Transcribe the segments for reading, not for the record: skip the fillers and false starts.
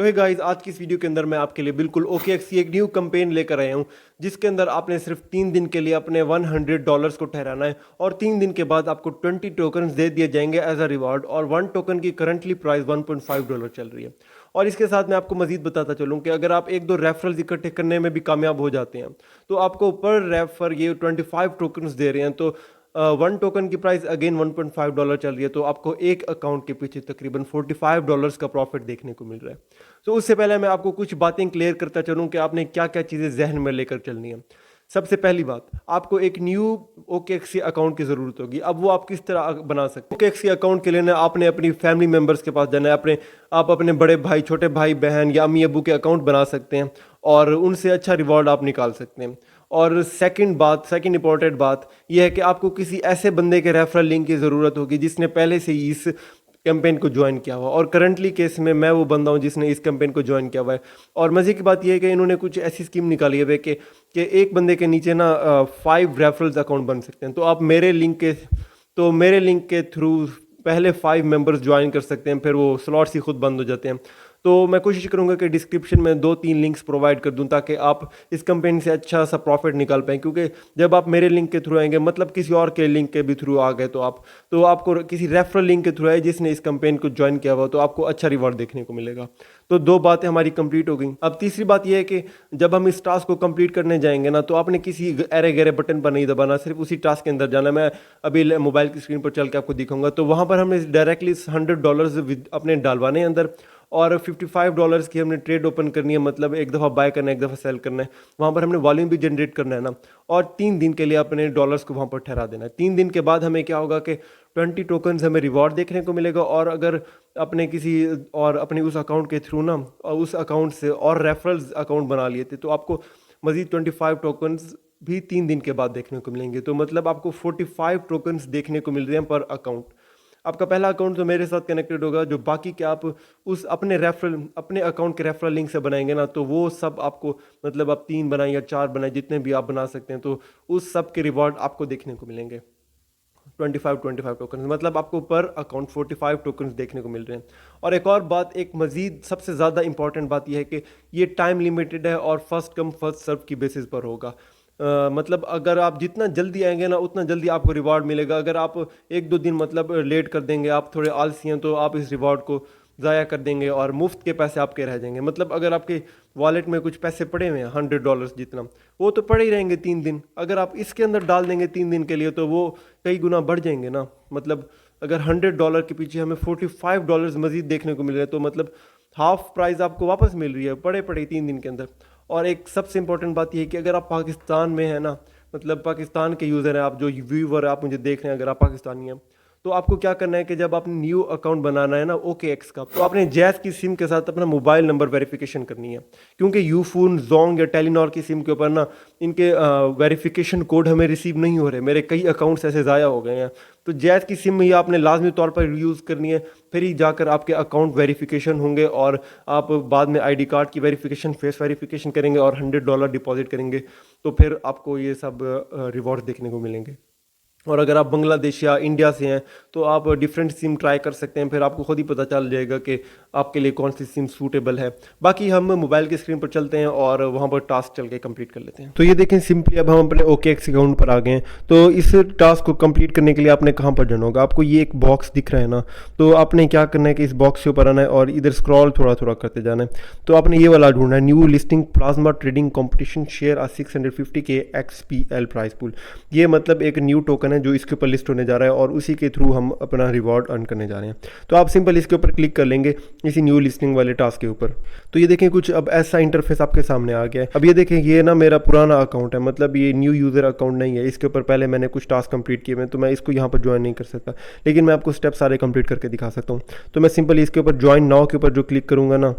तो hey guys, आज की इस वीडियो के अंदर मैं आपके लिए बिल्कुल OKX की एक न्यू कैंपेन लेकर आया हूँ, जिसके अंदर आपने सिर्फ 3 दिन के लिए अपने $100 को ठहराना है और 3 दिन के बाद आपको 20 टोकन्स दे दिए जाएंगे एज अ रिवॉर्ड। और 1 टोकन की करंटली प्राइस $1.5 चल रही है। और इसके साथ मैं आपको मजीद बताता चलूँ कि अगर आप 1-2 रेफरल्स इकट्ठे करने में भी कामयाब हो जाते हैं तो आपको पर रेफर ये 25 टोकन्स दे रहे हैं। तो 1 टोकन की प्राइस अगेन $1.5 चल रही है, तो आपको एक अकाउंट के पीछे तकरीबन $45 का प्रॉफिट देखने को मिल रहा है। तो उससे पहले मैं आपको कुछ बातें क्लियर करता चलूँ कि आपने क्या क्या चीज़ें जहन में लेकर चलनी है। सबसे पहली बात, आपको एक न्यू OKX अकाउंट की ज़रूरत होगी। अब वो आप किस तरह बना सकते हैं? OKX अकाउंट के लिए ना आपने अपनी फैमिली मेम्बर्स के पास जाना है। आप अपने बड़े भाई, छोटे भाई बहन या अम्मी अबू के अकाउंट बना सकते हैं और उनसे अच्छा रिवॉर्ड आप निकाल सकते हैं। और सेकंड इंपॉर्टेंट बात यह है कि आपको किसी ऐसे बंदे के रेफरल लिंक की ज़रूरत होगी जिसने पहले से ही इस कैंपेन को ज्वाइन किया हुआ। और करंटली केस में मैं वो बंदा हूँ जिसने इस कैंपेन को ज्वाइन किया हुआ है। और मज़े की बात यह है कि इन्होंने कुछ ऐसी स्कीम निकाली है कि एक बंदे के नीचे ना 5 रेफरल्स अकाउंट बन सकते हैं। तो आप मेरे लिंक के थ्रू पहले 5 मेंबर्स ज्वाइन कर सकते हैं, फिर वो स्लॉट्स ही खुद बंद हो जाते हैं। तो मैं कोशिश करूंगा कि डिस्क्रिप्शन में 2-3 लिंक्स प्रोवाइड कर दूं ताकि आप इस कैंपेन से अच्छा सा प्रॉफिट निकाल पाएँ। क्योंकि जब आप मेरे लिंक के थ्रू आएंगे, मतलब किसी और के लिंक के भी थ्रू आ गए, तो आपको किसी रेफरल लिंक के थ्रू आए जिसने इस कैंपेन को ज्वाइन किया हुआ, तो आपको अच्छा रिवॉर्ड देखने को मिलेगा। तो 2 बातें हमारी कंप्लीट हो गई। अब तीसरी बात यह है कि जब हम इस टास्क को कंप्लीट करने जाएंगे ना, तो आपने किसी अरे गहरे बटन पर नहीं दबाना, सिर्फ उसी टास्क के अंदर जाना। मैं अभी मोबाइल की स्क्रीन पर चल के आपको दिखाऊंगा। तो वहाँ पर हमें डायरेक्टली $100 अपने डालवाने अंदर और $55 की हमने ट्रेड ओपन करनी है, मतलब एक दफ़ा बाय करना है, एक दफ़ा सेल करना है। वहाँ पर हमने वॉल्यूम भी जनरेट करना है ना, और 3 दिन के लिए अपने डॉलर्स को वहाँ पर ठहरा देना है। 3 दिन के बाद हमें क्या होगा कि 20 टोकन्स हमें रिवॉर्ड देखने को मिलेगा। और अगर अपने उस अकाउंट के थ्रू ना, और उस अकाउंट से और रेफरल्स अकाउंट बना लिए थे, तो आपको मज़ीद 25 टोकन्स भी 3 दिन के बाद देखने को मिलेंगे। तो मतलब आपको 45 टोकन्स देखने को मिल रहे हैं पर अकाउंट। आपका पहला अकाउंट तो मेरे साथ कनेक्टेड होगा, जो बाकी के आप उस अपने अकाउंट के रेफरल लिंक से बनाएंगे ना, तो वो सब आपको, मतलब आप 3 बनाए या 4 बनाए, जितने भी आप बना सकते हैं, तो उस सब के रिवॉर्ड आपको देखने को मिलेंगे। 25 टोकन, मतलब आपको पर अकाउंट 45 टोकन्स देखने को मिल रहे हैं। और एक और बात, एक मजीद सबसे ज़्यादा इंपॉर्टेंट बात यह है कि ये टाइम लिमिटेड है और फर्स्ट कम फर्स्ट सर्व की बेसिस पर होगा। मतलब अगर आप जितना जल्दी आएंगे ना, उतना जल्दी आपको रिवॉर्ड मिलेगा। अगर आप 1-2 दिन मतलब लेट कर देंगे, आप थोड़े आलसी हैं, तो आप इस रिवॉर्ड को ज़ाया कर देंगे और मुफ्त के पैसे आपके रह जाएंगे। मतलब अगर आपके वॉलेट में कुछ पैसे पड़े हुए हैं $100 जितना, वो तो पड़े ही रहेंगे 3 दिन। अगर आप इसके अंदर डाल देंगे 3 दिन के लिए, तो वो कई गुना बढ़ जाएंगे ना। मतलब अगर $100 के पीछे हमें $45 मजीद देखने को मिल रहा है, तो मतलब हाफ प्राइस आपको वापस मिल रही है पड़े 3 दिन के अंदर। और एक सबसे इंपॉर्टेंट बात यह है कि अगर आप पाकिस्तान में हैं ना, मतलब पाकिस्तान के यूज़र हैं, आप जो व्यूवर आप मुझे देख रहे हैं, अगर आप पाकिस्तानी हैं, तो आपको क्या करना है कि जब आपने न्यू अकाउंट बनाना है ना OKX का, तो आपने जैज़ की सिम के साथ अपना मोबाइल नंबर वेरिफिकेशन करनी है। क्योंकि यूफोन, जोंग या टेलीनॉर की सिम के ऊपर ना इनके वेरिफिकेशन कोड हमें रिसीव नहीं हो रहे। मेरे कई अकाउंट्स ऐसे ज़ाया हो गए हैं। तो जैज़ की सिम ही आपने लाजमी तौर पर यूज़ करनी है, फिर ही जाकर आपके अकाउंट वेरिफिकेशन होंगे और आप बाद में ID कार्ड की वेरिफिकेशन, फेस वेरिफिकेशन करेंगे और $100 डिपॉजिट करेंगे, तो फिर आपको ये सब रिवॉर्ड देखने को मिलेंगे। और अगर आप बांग्लादेश या इंडिया से हैं, तो आप डिफरेंट सिम ट्राई कर सकते हैं, फिर आपको खुद ही पता चल जाएगा कि आपके लिए कौन सी सिम सूटेबल है। बाकी हम मोबाइल की स्क्रीन पर चलते हैं और वहाँ पर टास्क चल के कंप्लीट कर लेते हैं। तो ये देखें, सिंपली अब हम अपने OKX अकाउंट पर आ गए हैं। तो इस टास्क को कंप्लीट करने के लिए आपने कहाँ पर जाना होगा? आपको ये एक बॉक्स दिख रहा है ना, तो आपने क्या करना है कि इस बॉक्स के ऊपर आना है और इधर स्क्रॉल थोड़ा थोड़ा करते जाना है। तो आपने ये वाला ढूंढना है, new listing plasma trading competition share 650K XPL price pool. ये मतलब एक न्यू टोकन है जो इसके ऊपर लिस्ट होने जा रहा है और उसी के थ्रू हम अपना रिवॉर्ड अर्न करने जा रहे हैं। तो आप सिंपल इसके ऊपर क्लिक कर लेंगे, इसी न्यू लिस्टिंग वाले टास्क के ऊपर। तो ये देखें, कुछ अब ऐसा इंटरफेस आपके सामने आ गया है। अब ये देखें, ये ना मेरा पुराना अकाउंट है, मतलब ये न्यू यूज़र अकाउंट नहीं है। इसके ऊपर पहले मैंने कुछ टास्क कंप्लीट किए हैं, तो मैं इसको यहाँ पर ज्वाइन नहीं कर सकता, लेकिन मैं आपको स्टेप सारे कंप्लीट करके दिखा सकता हूँ। तो मैं सिंपल इसके ऊपर ज्वाइन नाउ के ऊपर जो क्लिक करूँगा ना,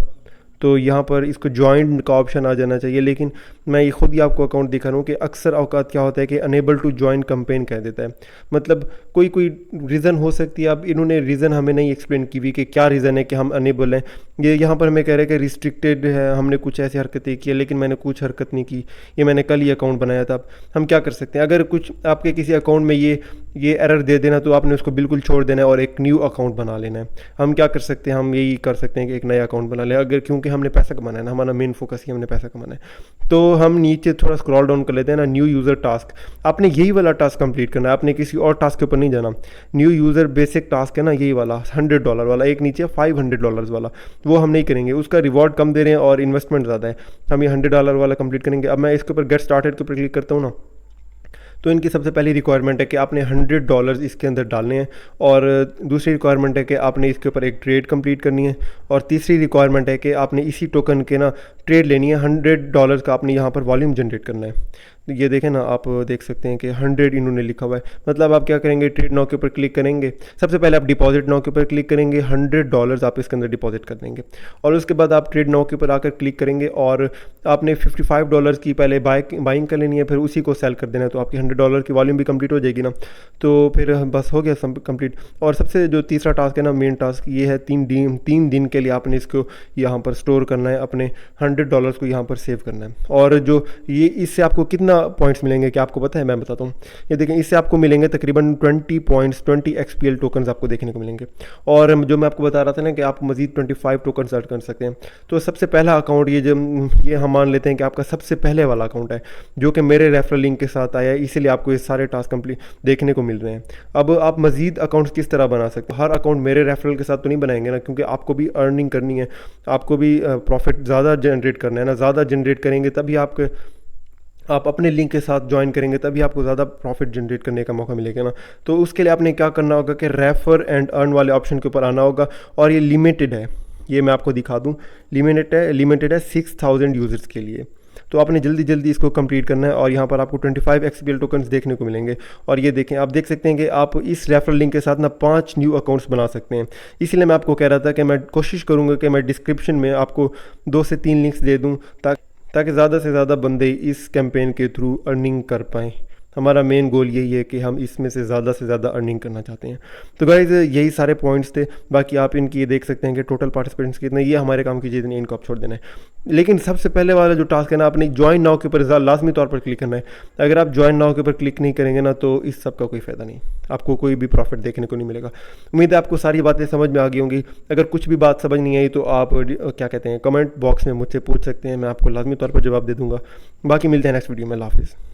तो यहाँ पर इसको ज्वाइन का ऑप्शन आ जाना चाहिए। लेकिन मैं ये खुद ही आपको अकाउंट दिखा रहा हूँ कि अक्सर औकात क्या होता है कि अनेबल टू ज्वाइन कैंपेन कह देता है। मतलब कोई कोई रीज़न हो सकती है। अब इन्होंने रीज़न हमें नहीं एक्सप्लेन की हुई कि क्या रीज़न है कि हम अनेबल हैं। ये यहाँ पर हमें कह रहे हैं कि रिस्ट्रिक्टेड है, हमने कुछ ऐसी हरकतें की है, लेकिन मैंने कुछ हरकत नहीं की, ये मैंने कल ही अकाउंट बनाया था। हम क्या कर सकते हैं, अगर कुछ आपके किसी अकाउंट में ये एरर दे देना तो आपने उसको बिल्कुल छोड़ देना है और एक न्यू अकाउंट बना लेना है। हम क्या कर सकते हैं, हम यही कर सकते हैं कि एक नया अकाउंट बना लें, अगर क्योंकि हमने पैसा कमाना है ना, हमारा मेन फोकस ही हमने पैसा कमाना है। तो हम नीचे थोड़ा स्क्रॉल डाउन कर लेते हैं ना, न्यू यूज़र टास्क, आपने यही वाला टास्क कंप्लीट करना है, आपने किसी और टास्क के ऊपर नहीं जाना। न्यू यूज़र बेसिक टास्क है ना, यही वाला $100 वाला, एक नीचे $500 वाला, वो हम नहीं करेंगे, उसका रिवॉर्ड कम दे रहे हैं और इन्वेस्टमेंट ज़्यादा है। हम ये $100 वाला कंप्लीट करेंगे। अब मैं इसके ऊपर गेट स्टार्टेड के ऊपर क्लिक करता हूँ ना, तो इनकी सबसे पहली रिक्वायरमेंट है कि आपने $100 इसके अंदर डालने हैं, और दूसरी रिक्वायरमेंट है कि आपने इसके ऊपर एक ट्रेड कंप्लीट करनी है, और तीसरी रिक्वायरमेंट है कि आपने इसी टोकन के ना ट्रेड लेनी है। $100 का आपने यहाँ पर वॉल्यूम जनरेट करना है। तो ये देखें ना, आप देख सकते हैं कि 100 इन्होंने लिखा हुआ है। मतलब आप क्या करेंगे, ट्रेड नाउ के ऊपर क्लिक करेंगे, सबसे पहले आप डिपॉजिट नाउ के ऊपर क्लिक करेंगे, $100 आप इसके अंदर डिपॉजिट कर देंगे, और उसके बाद आप ट्रेड नाउ के ऊपर आकर क्लिक करेंगे, और आपने $55 की पहले बाइंग कर लेनी है, फिर उसी को सेल कर देना है, तो आपकी $100 की वॉल्यूम भी कंप्लीट हो जाएगी ना। तो फिर बस हो गया सब कंप्लीट। और सबसे जो तीसरा टास्क है ना, मेन टास्क ये है, 3 दिन के लिए आपने इसको यहाँ पर स्टोर करना है, अपने $100 को यहाँ पर सेव करना है। और जो ये इससे आपको कितना पॉइंट्स मिलेंगे, क्या आपको पता है? मैं बताता हूँ। ये देखें, इससे आपको मिलेंगे तकरीबन 20 पॉइंट्स, 20 XPL टोकन्स आपको देखने को मिलेंगे। और जो मैं आपको बता रहा था ना कि आप मजीद 25 टोकन्स ऐड कर सकते हैं। तो सबसे पहला अकाउंट ये हम मान लेते हैं कि आपका सबसे पहले वाला अकाउंट है, जो कि मेरे रेफरल लिंक के साथ आया है, इसीलिए आपको ये सारे टास्क कंप्लीट देखने को मिल रहे हैं। अब आप मजीद अकाउंट्स किस तरह बना सकते हैं? हर अकाउंट मेरे रेफरल के साथ तो नहीं बनाएंगे ना, क्योंकि आपको भी अर्निंग करनी है, आपको भी प्रॉफिट ज़्यादा जनरेट करना है ना। ज़्यादा जनरेट करेंगे तभी आप अपने लिंक के साथ ज्वाइन करेंगे, तभी आपको ज़्यादा प्रॉफिट जनरेट करने का मौका मिलेगा ना। तो उसके लिए आपने क्या करना होगा कि रेफर एंड अर्न वाले ऑप्शन के ऊपर आना होगा, और ये लिमिटेड है, ये मैं आपको दिखा दूँ, लिमिटेड है 6000 यूज़र्स के लिए। तो आपने जल्दी जल्दी इसको कंप्लीट करना है, और यहाँ पर आपको 25 XPL टोकन्स देखने को मिलेंगे। और ये देखें, आप देख सकते हैं कि आप इस रेफरल लिंक के साथ ना 5 न्यू अकाउंट्स बना सकते हैं। इसलिए मैं आपको कह रहा था कि मैं कोशिश करूँगा कि मैं डिस्क्रिप्शन में आपको 2 से 3 लिंक्स दे दूँ, ताकि ज़्यादा से ज़्यादा बंदे इस कैंपेन के थ्रू अर्निंग कर पाएँ। हमारा मेन गोल यही है कि हम इसमें से ज़्यादा अर्निंग करना चाहते हैं। तो गाइज़, यही सारे पॉइंट्स थे। बाकी आप इनकी ये देख सकते हैं कि टोटल पार्टिसिपेंट्स कितने, ये हमारे काम की चीज़ नहीं, इनको आप छोड़ देना है। लेकिन सबसे पहले वाला जो टास्क है ना, आपने ज्वाइन नाउ के ऊपर लाजमी तौर पर क्लिक करना है। अगर आप ज्वाइन नाउ के ऊपर क्लिक नहीं करेंगे ना, तो इस सब का कोई फ़ायदा नहीं, आपको कोई भी प्रॉफिट देखने को नहीं मिलेगा। उम्मीद है आपको सारी बातें समझ में आ गई होंगी। अगर कुछ भी बात समझ नहीं आई तो आप क्या कहते हैं, कमेंट बॉक्स में मुझसे पूछ सकते हैं, मैं आपको लाजमी तौर पर जवाब दे दूँगा। बाकी मिलते हैं नेक्स्ट वीडियो में। अल्लाह हाफ़िज़।